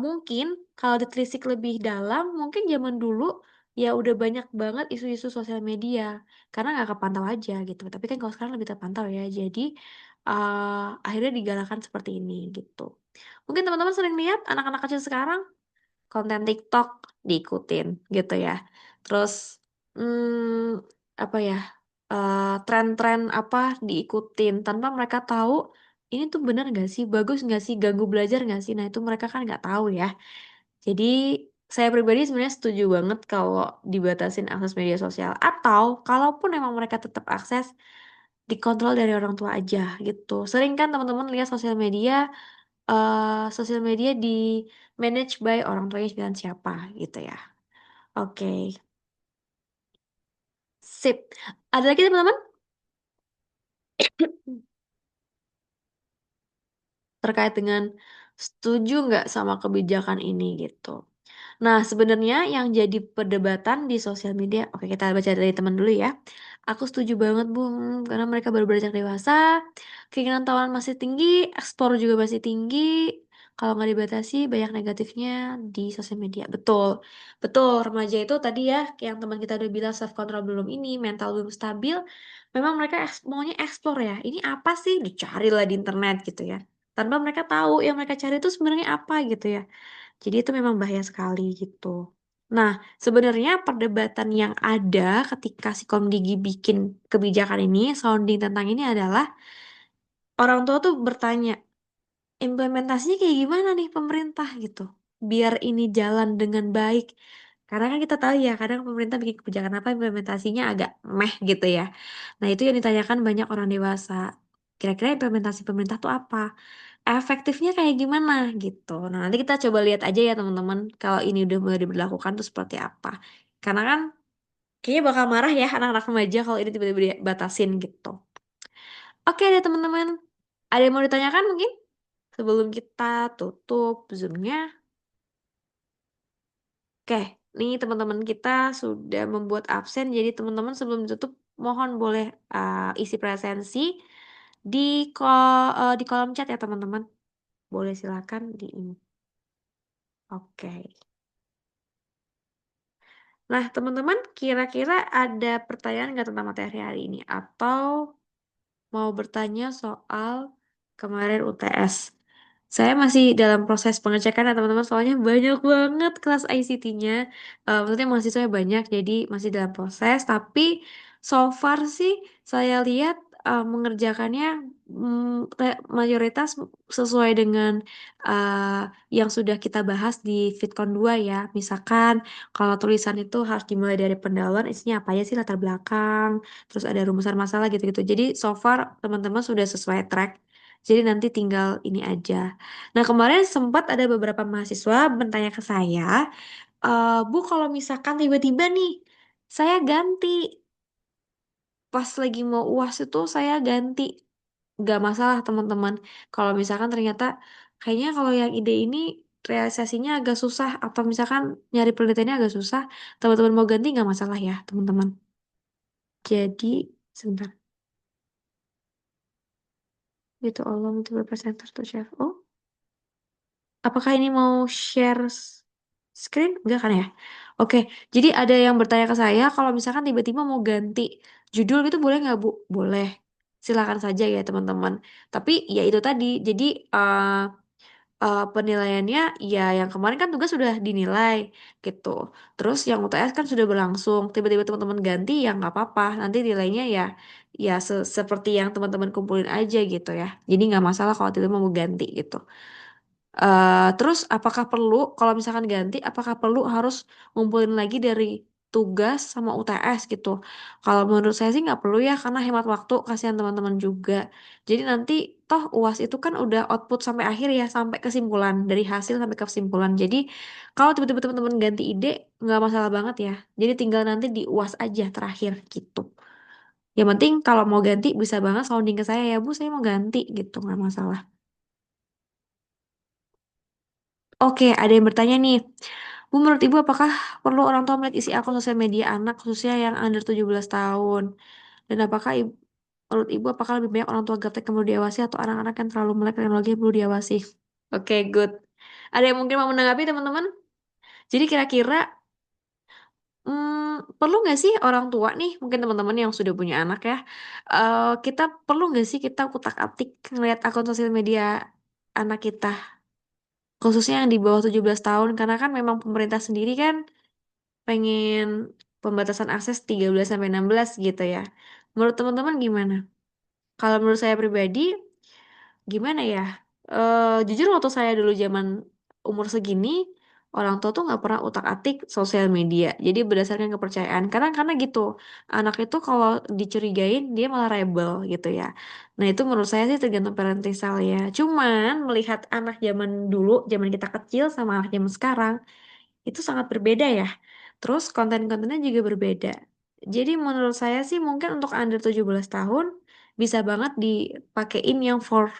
mungkin kalau ditelisik lebih dalam, mungkin zaman dulu ya udah banyak banget isu-isu sosial media, karena nggak kepantau aja gitu. Tapi kan kalau sekarang lebih terpantau ya, jadi akhirnya digalakan seperti ini gitu. Mungkin teman-teman sering lihat anak-anak kecil sekarang konten TikTok diikutin gitu ya. Terus apa ya, tren-tren apa diikutin tanpa mereka tahu ini tuh benar nggak sih, bagus nggak sih, ganggu belajar nggak sih. Nah itu mereka kan nggak tahu ya. Jadi saya pribadi sebenarnya setuju banget kalau dibatasin akses media sosial, atau kalaupun emang mereka tetap akses, dikontrol dari orang tua aja gitu. Sering kan teman-teman lihat sosial media di manage by orang tuanya dan siapa gitu ya. Oke, sip. Ada lagi teman-teman terkait dengan setuju nggak sama kebijakan ini gitu. Nah, sebenarnya yang jadi perdebatan di sosial media, oke kita baca dari teman dulu ya. Aku setuju banget, Bu, karena mereka baru beranjak dewasa, keinginan tahuan masih tinggi, ekspor juga masih tinggi. Kalau nggak dibatasi, banyak negatifnya di sosial media. Betul, betul. Remaja itu tadi ya, yang teman kita udah bilang self control belum ini, mental belum stabil. Memang mereka maunya eksplor ya. Ini apa sih? Dicari lah di internet gitu ya. Tanpa mereka tahu yang mereka cari itu sebenarnya apa gitu ya. Jadi itu memang bahaya sekali gitu. Nah, sebenarnya perdebatan yang ada ketika si Komdigi bikin kebijakan ini, sounding tentang ini adalah orang tua tuh bertanya, implementasinya kayak gimana nih pemerintah gitu, biar ini jalan dengan baik. Karena kan kita tahu ya, kadang pemerintah bikin kebijakan apa implementasinya agak meh gitu ya. Nah, itu yang ditanyakan banyak orang dewasa. Kira-kira implementasi pemerintah tuh apa? Efektifnya kayak gimana gitu. Nah, nanti kita coba lihat aja ya teman-teman kalau ini udah mulai diberlakukan tuh seperti apa. Karena kan kayaknya bakal marah ya anak-anak remaja kalau ini tiba-tiba dibatasin gitu. Oke deh teman-teman. Ada yang mau ditanyakan mungkin sebelum kita tutup Zoom-nya? Oke, nih teman-teman kita sudah membuat absen. Jadi teman-teman sebelum ditutup mohon boleh isi presensi di di kolom chat ya teman-teman. Boleh silakan di ini. Oke. Nah, teman-teman, kira-kira ada pertanyaan nggak tentang materi hari ini? Atau mau bertanya soal kemarin UTS? Saya masih dalam proses pengecekan ya teman-teman, soalnya banyak banget kelas ICT-nya. Maksudnya mahasiswanya banyak, jadi masih dalam proses. Tapi so far sih saya lihat mengerjakannya mayoritas sesuai dengan yang sudah kita bahas di Fitcon 2 ya. Misalkan kalau tulisan itu harus dimulai dari pendahuluan, isinya apa aja sih latar belakang, terus ada rumusan masalah gitu-gitu. Jadi so far teman-teman sudah sesuai track. Jadi nanti tinggal ini aja. Nah, kemarin sempat ada beberapa mahasiswa bertanya ke saya, Bu, kalau misalkan tiba-tiba nih, saya ganti, pas lagi mau UAS itu saya ganti. Gak masalah, teman-teman. Kalau misalkan ternyata, kayaknya kalau yang ide ini realisasinya agak susah, atau misalkan nyari penelitiannya agak susah, teman-teman mau ganti gak masalah ya, teman-teman. Jadi, sebentar. Itu Allah multiple presenter to chef. Oh, apakah ini mau share screen? Enggak kan ya? Oke, jadi ada yang bertanya ke saya, kalau misalkan tiba-tiba mau ganti judul gitu boleh nggak Bu? Boleh. silakan saja ya teman-teman. Tapi ya itu tadi, jadi penilaiannya ya yang kemarin kan tugas sudah dinilai gitu. Terus yang UTS kan sudah berlangsung. Tiba-tiba teman-teman ganti ya nggak apa-apa. Nanti nilainya ya seperti yang teman-teman kumpulin aja gitu ya. Jadi nggak masalah kalau tiba-tiba mau ganti gitu. Terus apakah perlu kalau misalkan ganti, apakah perlu harus ngumpulin lagi dari tugas sama UTS gitu? Kalau menurut saya sih nggak perlu ya karena hemat waktu, kasihan teman-teman juga. Jadi nanti toh UAS itu kan udah output sampai akhir ya, sampai kesimpulan dari hasil sampai kesimpulan. Jadi kalau tiba-tiba teman-teman ganti ide nggak masalah banget ya. Jadi tinggal nanti di UAS aja terakhir gitu. Yang penting kalau mau ganti bisa banget sounding ke saya ya Bu, saya mau ganti gitu nggak masalah. Oke, ada yang bertanya nih. Bu, menurut Ibu apakah perlu orang tua melihat isi akun sosial media anak khususnya yang under 17 tahun? Dan apakah menurut Ibu apakah lebih banyak orang tua gaptek yang perlu diawasi atau anak-anak yang terlalu melek teknologi yang perlu diawasi? Oke, good. Ada yang mungkin mau menanggapi teman-teman? Jadi kira-kira perlu nggak sih orang tua nih, mungkin teman-teman yang sudah punya anak ya, kita perlu nggak sih kita kutak-atik ngeliat akun sosial media anak kita? Khususnya yang di bawah 17 tahun, karena kan memang pemerintah sendiri kan pengen pembatasan akses 13 sampai 16 gitu ya. Menurut teman-teman gimana? Kalau menurut saya pribadi, gimana ya? Jujur waktu saya dulu zaman umur segini, orang tua tuh nggak pernah utak-atik sosial media. Jadi berdasarkan kepercayaan. Karena gitu, anak itu kalau dicurigain dia malah rebel gitu ya. Nah itu menurut saya sih tergantung parenting style ya. Cuman melihat anak zaman dulu, zaman kita kecil sama anak zaman sekarang, itu sangat berbeda ya. Terus konten-kontennya juga berbeda. Jadi menurut saya sih mungkin untuk under 17 tahun bisa banget dipakein yang for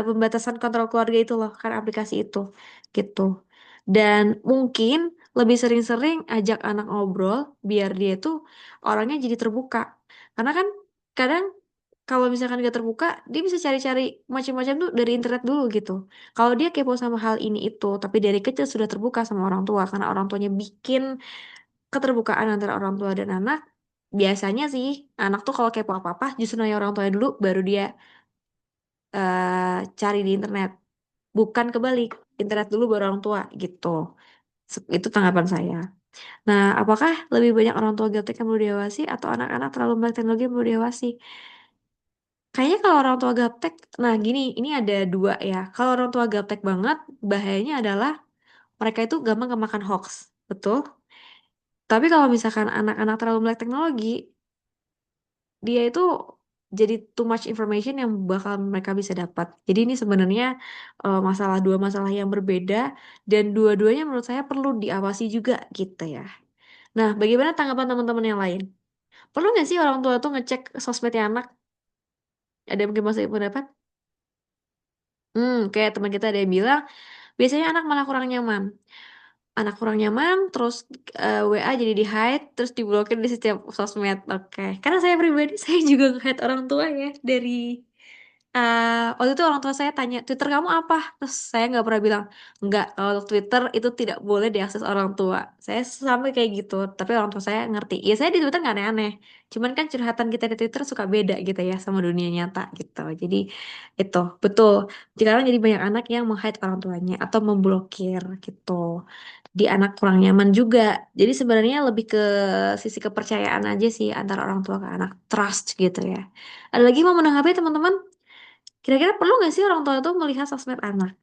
pembatasan kontrol keluarga itu loh, kan aplikasi itu gitu. Dan mungkin lebih sering-sering ajak anak ngobrol biar dia tuh orangnya jadi terbuka. Karena kan kadang kalau misalkan gak terbuka, dia bisa cari-cari macam-macam tuh dari internet dulu gitu. Kalau dia kepo sama hal ini itu, tapi dari kecil sudah terbuka sama orang tua, karena orang tuanya bikin keterbukaan antara orang tua dan anak, biasanya sih anak tuh kalau kepo apa-apa, justru nanya orang tuanya dulu, baru dia cari di internet. Bukan kebalik, internet dulu baru orang tua gitu. Itu tanggapan saya. Nah, apakah lebih banyak orang tua gaptek yang perlu diawasi atau anak-anak terlalu melek teknologi yang perlu diawasi? Kayaknya kalau orang tua gaptek, nah gini, ini ada dua ya. Kalau orang tua gaptek banget, bahayanya adalah mereka itu gampang kemakan hoax, betul? Tapi kalau misalkan anak-anak terlalu melek teknologi, dia itu jadi too much information yang bakal mereka bisa dapat. Jadi ini sebenarnya dua masalah yang berbeda dan dua-duanya menurut saya perlu diawasi juga gitu ya. Nah, bagaimana tanggapan teman-teman yang lain? Perlu nggak sih orang tua tuh ngecek sosmednya anak? Ada yang mungkin masih pendapat? Kayak teman kita ada yang bilang, biasanya anak malah kurang nyaman. Anak kurang nyaman, terus WA jadi di hide, terus diblokir di setiap sosmed. Oke, karena saya pribadi, saya juga nge-hide orang tua ya dari waktu itu orang tua saya tanya, Twitter kamu apa? Terus saya nggak pernah bilang, nggak, kalau Twitter itu tidak boleh diakses orang tua. Saya sampai kayak gitu, tapi orang tua saya ngerti. Ya saya di Twitter nggak aneh-aneh. Cuman kan curhatan kita di Twitter suka beda gitu ya sama dunia nyata gitu. Jadi itu, betul. Sekarang jadi banyak anak yang meng-hide orang tuanya atau memblokir gitu. Di anak kurang nyaman juga. Jadi sebenarnya lebih ke sisi kepercayaan aja sih antara orang tua ke anak. Trust gitu ya. Ada lagi mau menanggapi teman-teman? Kira-kira perlu nggak sih orang tua itu melihat sosmed anak?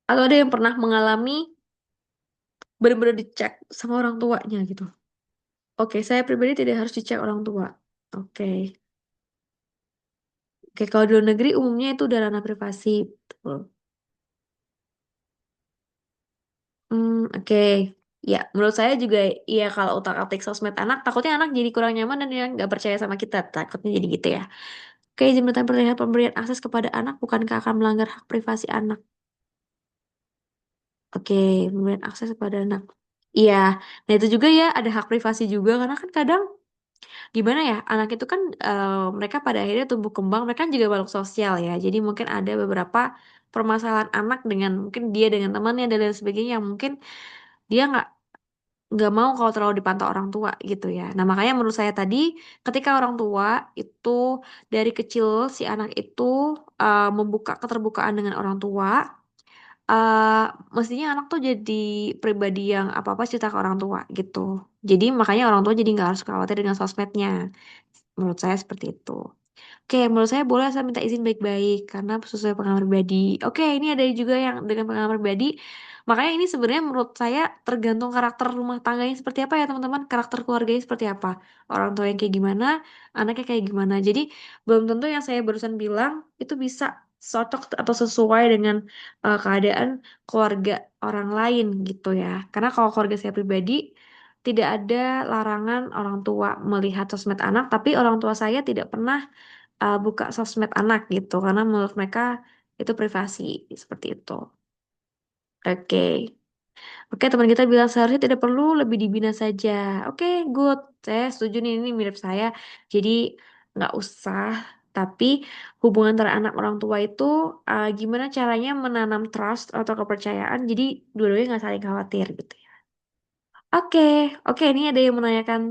Atau ada yang pernah mengalami benar-benar dicek sama orang tuanya gitu? Oke, saya pribadi tidak harus dicek orang tua. Oke. Oke, kalau di luar negeri umumnya itu udah ranah privasi. Betul. Oke. Ya, menurut saya juga iya kalau utak-atik sosmed anak, takutnya anak jadi kurang nyaman dan dia nggak percaya sama kita. Takutnya jadi gitu ya. Oke, jembatan perlihat pemberian akses kepada anak bukankah akan melanggar hak privasi anak? Oke, pemberian akses kepada anak. Iya, nah itu juga ya ada hak privasi juga karena kan kadang gimana ya anak itu kan mereka pada akhirnya tumbuh kembang mereka kan juga makhluk sosial ya jadi mungkin ada beberapa permasalahan anak dengan mungkin dia dengan temannya dan lain sebagainya yang mungkin dia nggak nggak mau kalau terlalu dipantau orang tua gitu ya. Nah, makanya menurut saya tadi ketika orang tua itu dari kecil si anak itu membuka keterbukaan dengan orang tua, eh mestinya anak tuh jadi pribadi yang apa-apa cerita ke orang tua gitu. Jadi makanya orang tua jadi nggak harus khawatir dengan sosmednya. Menurut saya seperti itu. Oke, menurut saya boleh saya minta izin baik-baik karena sesuai pengalaman pribadi. Oke, ini ada juga yang dengan pengalaman pribadi. Makanya ini sebenarnya menurut saya tergantung karakter rumah tangganya seperti apa ya teman-teman. Karakter keluarganya seperti apa. Orang tua yang kayak gimana, anaknya kayak gimana. Jadi belum tentu yang saya barusan bilang itu bisa cocok atau sesuai dengan keadaan keluarga orang lain gitu ya. Karena kalau keluarga saya pribadi tidak ada larangan orang tua melihat sosmed anak, tapi orang tua saya tidak pernah buka sosmed anak gitu karena menurut mereka itu privasi seperti itu. Oke. Oke, teman kita bilang seharusnya tidak perlu lebih dibina saja. Oke, good. Saya setuju nih, ini mirip saya. Jadi nggak usah. Tapi hubungan antara anak orang tua itu gimana caranya menanam trust atau kepercayaan. Jadi dua-duanya nggak saling khawatir gitu ya. Oke, oke. Ini ada yang menanyakan.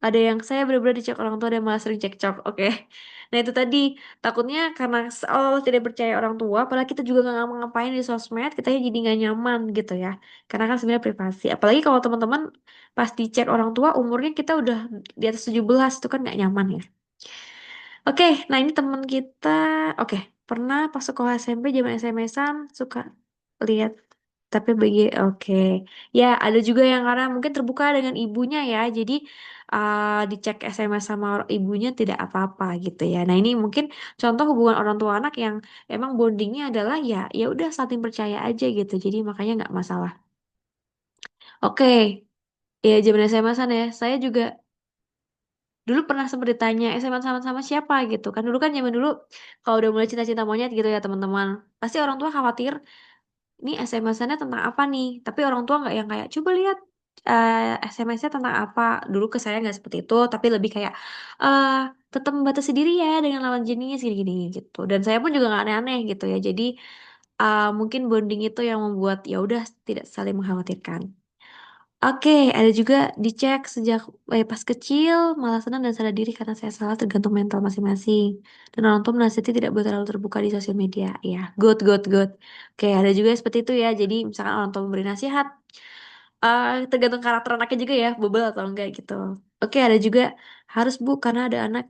Ada yang saya benar-benar dicek orang tua dan malah sering cekcok. Oke. Nah itu tadi takutnya karena seolah tidak percaya orang tua, padahal kita juga nggak ngapa-ngapain di sosmed, kita jadi nggak nyaman gitu ya. Karena kan sebenarnya privasi. Apalagi kalau teman-teman pas dicek orang tua umurnya kita udah di atas 17 itu kan nggak nyaman ya. Oke, nah ini teman kita, oke, pernah pas sekolah SMP zaman SMS-an suka lihat tapi bagi oke. Ya, ada juga yang karena mungkin terbuka dengan ibunya ya. Jadi dicek SMS sama ibunya tidak apa-apa gitu ya. Nah, ini mungkin contoh hubungan orang tua anak yang emang bondingnya adalah ya ya udah saling percaya aja gitu. Jadi makanya nggak masalah. Oke. Ya, zaman SMS-an ya. Saya juga dulu pernah sempat ditanya SMS sama siapa gitu kan. Dulu kan zaman dulu kalau udah mulai cinta-cinta monyet gitu ya teman-teman. Pasti orang tua khawatir ini SMS-nya tentang apa nih? Tapi orang tua nggak yang kayak coba lihat SMS-nya tentang apa. Dulu ke saya nggak seperti itu, tapi lebih kayak eh tetap membatasi diri ya dengan lawan jenis gini-gini gitu. Dan saya pun juga nggak aneh-aneh gitu ya. Jadi mungkin bonding itu yang membuat ya udah tidak saling mengkhawatirkan. Oke, ada juga dicek sejak pas kecil, malah senang dan sadar diri karena saya salah tergantung mental masing-masing. Dan orang tua menasihati tidak boleh terlalu terbuka di sosial media. Ya, good, good, good. Oke, ada juga yang seperti itu ya. Jadi misalkan orang tua memberi nasihat, tergantung karakter anaknya juga ya, bebel atau enggak gitu. Oke, ada juga harus bu karena ada anak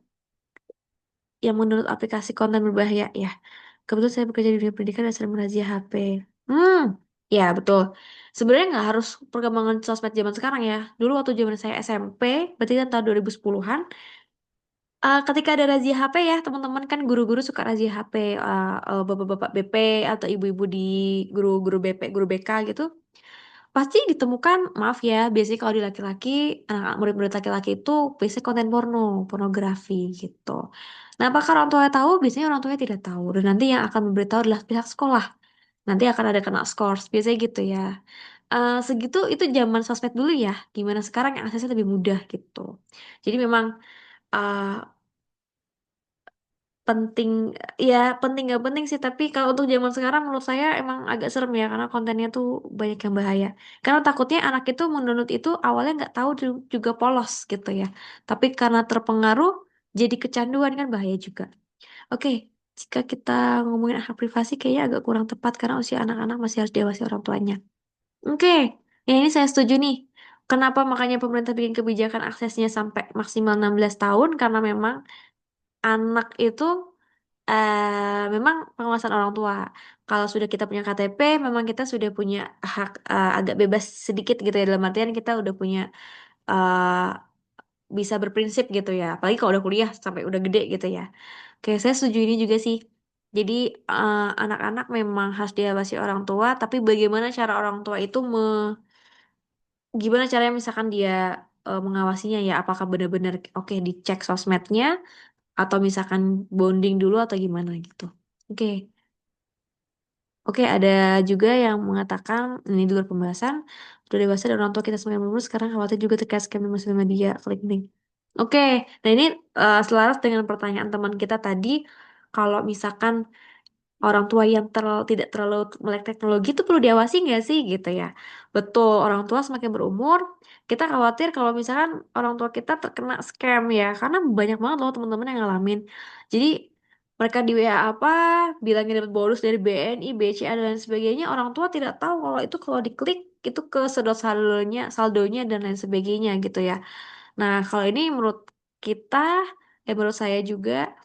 yang menurut aplikasi konten berbahaya ya. Kebetulan saya bekerja di dunia pendidikan dan sering merazia HP. Hmm, ya betul. Sebenarnya nggak harus perkembangan sosmed zaman sekarang ya. Dulu waktu zaman saya SMP, berarti kan tahun 2010-an, ketika ada razia HP ya, teman-teman kan guru-guru suka razia HP, bapak-bapak BP atau ibu-ibu di guru-guru BP, guru BK gitu. Pasti ditemukan, maaf ya, biasanya kalau di laki-laki, anak murid-murid laki-laki itu biasanya konten porno, pornografi gitu. Nah, apakah orang tua tahu? Biasanya orang tuanya tidak tahu. Dan nanti yang akan memberitahu adalah pihak sekolah. Nanti akan ada kena skors, biasanya gitu ya. Segitu itu zaman sosmed dulu ya. Gimana sekarang yang aksesnya lebih mudah gitu. Jadi memang uh, penting ya penting gak penting sih tapi kalau untuk zaman sekarang menurut saya emang agak serem ya karena kontennya tuh banyak yang bahaya karena takutnya anak itu mendownload itu awalnya nggak tahu juga polos gitu ya tapi karena terpengaruh jadi kecanduan kan bahaya juga. Oke, jika kita ngomongin hak privasi kayaknya agak kurang tepat karena usia anak-anak masih harus diawasi orang tuanya. Oke, ya ini saya setuju nih. Kenapa makanya pemerintah bikin kebijakan aksesnya sampai maksimal 16 tahun karena memang anak itu memang pengawasan orang tua. Kalau sudah kita punya KTP, memang kita sudah punya hak agak bebas sedikit gitu ya. Dalam artian kita udah punya eh, bisa berprinsip gitu ya. Apalagi kalau udah kuliah sampai udah gede gitu ya. Oke, saya setuju ini juga sih. Jadi anak-anak memang harus diawasi orang tua, tapi bagaimana cara orang tua itu gimana caranya misalkan dia mengawasinya ya? Apakah benar-benar oke dicek sosmednya? Atau misalkan bonding dulu atau gimana gitu. Oke. Oke, ada juga yang mengatakan ini di luar pembahasan udah dewasa dan orang tua kita semua yang lulus sekarang khawatir juga terkait scam di sosial media, klik link. Oke, nah ini selaras dengan pertanyaan teman kita tadi, kalau misalkan orang tua yang tidak terlalu melek teknologi itu perlu diawasi nggak sih gitu ya? Betul, orang tua semakin berumur, kita khawatir kalau misalkan orang tua kita terkena scam ya, karena banyak banget loh teman-teman yang ngalamin. Jadi mereka di WA apa, bilangnya dapat bonus dari BNI, BCA dan lain sebagainya, orang tua tidak tahu kalau itu kalau diklik itu ke sedot saldonya dan lain sebagainya gitu ya. Nah, kalau ini menurut kita, menurut saya juga,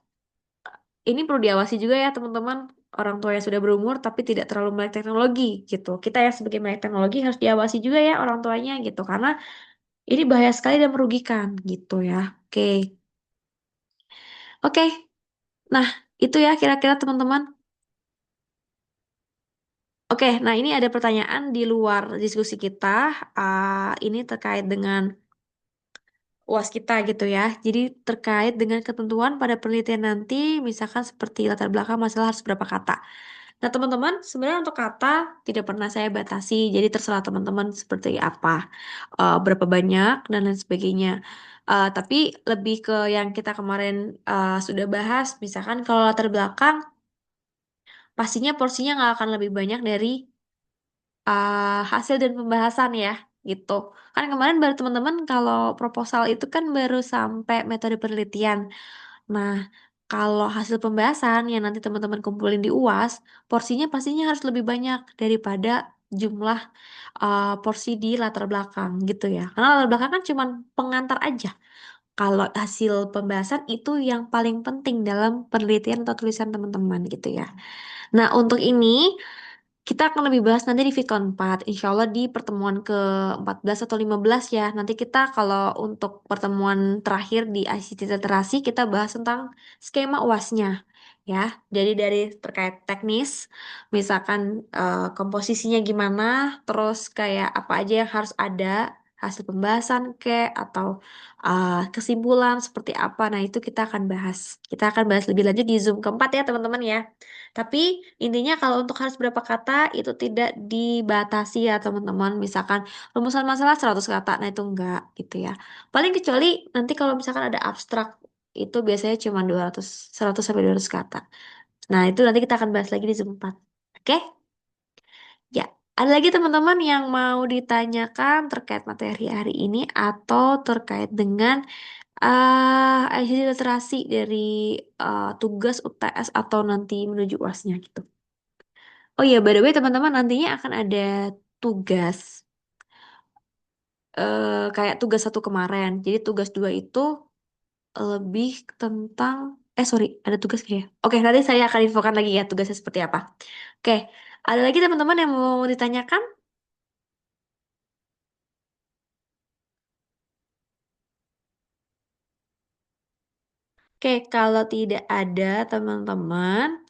ini perlu diawasi juga ya teman-teman. Orang tua yang sudah berumur tapi tidak terlalu melek teknologi gitu. Kita yang sebagai melek teknologi harus diawasi juga ya orang tuanya gitu. Karena ini bahaya sekali dan merugikan gitu ya. Oke. Oke. Nah, itu ya kira-kira teman-teman. Oke, nah ini ada pertanyaan di luar diskusi kita. Ini terkait dengan UAS kita gitu ya. Jadi terkait dengan ketentuan pada penelitian nanti, misalkan seperti latar belakang masalah harus berapa kata. Nah, teman-teman, sebenarnya untuk kata tidak pernah saya batasi, jadi terserah teman-teman seperti apa, berapa banyak dan lain sebagainya. Tapi lebih ke yang kita kemarin sudah bahas, misalkan kalau latar belakang, pastinya porsinya nggak akan lebih banyak dari hasil dan pembahasan ya, gitu. Kan kemarin baru teman-teman kalau proposal itu kan baru sampai metode penelitian. Nah, kalau hasil pembahasan yang nanti teman-teman kumpulin di UAS, porsinya pastinya harus lebih banyak daripada jumlah porsi di latar belakang gitu ya. Karena latar belakang kan cuma pengantar aja. Kalau hasil pembahasan itu yang paling penting dalam penelitian atau tulisan teman-teman gitu ya. Nah, untuk ini kita akan lebih bahas nanti di Vkon 4, insya Allah di pertemuan ke-14 atau 15 ya. Nanti kita kalau untuk pertemuan terakhir di ICT Literasi, kita bahas tentang skema UASnya. Ya, jadi dari terkait teknis, misalkan komposisinya gimana, terus kayak apa aja yang harus ada, hasil pembahasan atau kesimpulan seperti apa. Nah, itu kita akan bahas. Kita akan bahas lebih lanjut di Zoom keempat ya, teman-teman ya. Tapi intinya kalau untuk harus berapa kata itu tidak dibatasi ya teman-teman. Misalkan rumusan masalah 100 kata, nah itu enggak gitu ya. Paling kecuali nanti kalau misalkan ada abstrak itu biasanya cuma 100 sampai 200 kata. Nah, itu nanti kita akan bahas lagi di Zoom 4. Oke? Ya, ada lagi teman-teman yang mau ditanyakan terkait materi hari ini atau terkait dengan ICT literasi dari tugas UTS atau nanti menuju UASnya gitu. Oh iya, by the way teman-teman nantinya akan ada tugas kayak tugas satu kemarin. Jadi tugas dua itu lebih tentang sorry, ada tugas kayak. Oke, nanti saya akan infokan lagi ya tugasnya seperti apa. Oke, ada lagi teman-teman yang mau ditanyakan? Oke, kalau tidak ada teman-teman,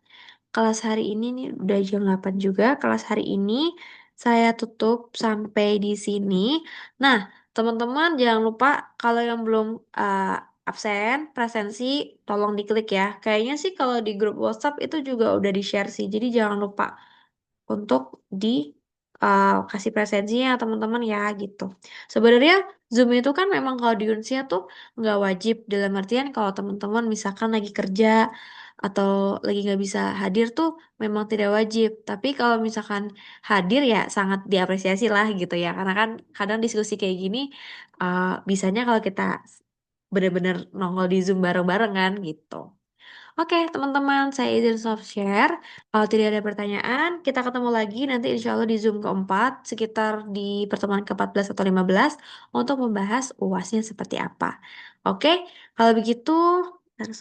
kelas hari ini nih udah jam 8 juga. Kelas hari ini saya tutup sampai di sini. Nah, teman-teman jangan lupa kalau yang belum uh, absen, presensi, tolong diklik ya. Kayaknya sih kalau di grup WhatsApp itu juga udah di-share sih. Jadi jangan lupa untuk di kasih presensinya teman-teman ya gitu. Sebenarnya Zoom itu kan memang kalau di Unsia tuh nggak wajib dalam artian kalau teman-teman misalkan lagi kerja atau lagi nggak bisa hadir tuh memang tidak wajib. Tapi kalau misalkan hadir ya sangat diapresiasi lah gitu ya. Karena kan kadang diskusi kayak gini bisanya kalau kita benar-benar nongol di Zoom bareng-bareng kan gitu. Oke, teman-teman, saya izin stop share. Kalau tidak ada pertanyaan, kita ketemu lagi nanti insya Allah di Zoom keempat, sekitar di pertemuan ke-14 atau 15, untuk membahas UASnya seperti apa. Oke, kalau begitu, harus